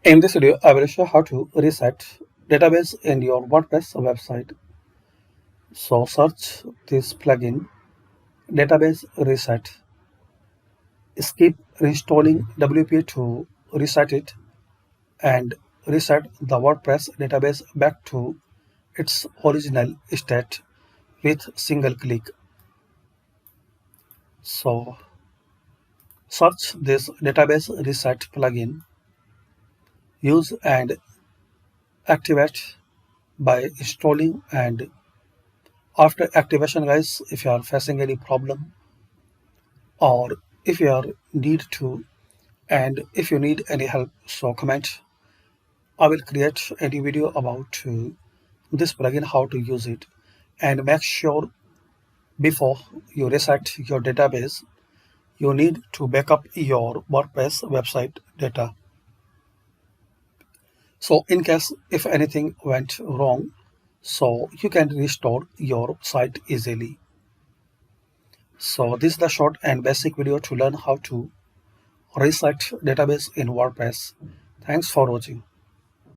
In this video, I will show how to reset database in your WordPress website. So search this plugin, database reset. Skip reinstalling WP to reset it and reset the WordPress database back to its original state with single click. So search this database reset plugin, use and activate by installing, and after activation guys, if you are facing any problem or if you are need to and if you need any help, so comment. I will create any video about this plugin, how to use it, and make sure before you reset your database you need to backup your WordPress website data, so in case if anything went wrong, so you can restore your site easily. So this is the short and basic video to learn how to reset database in WordPress. Thanks for watching.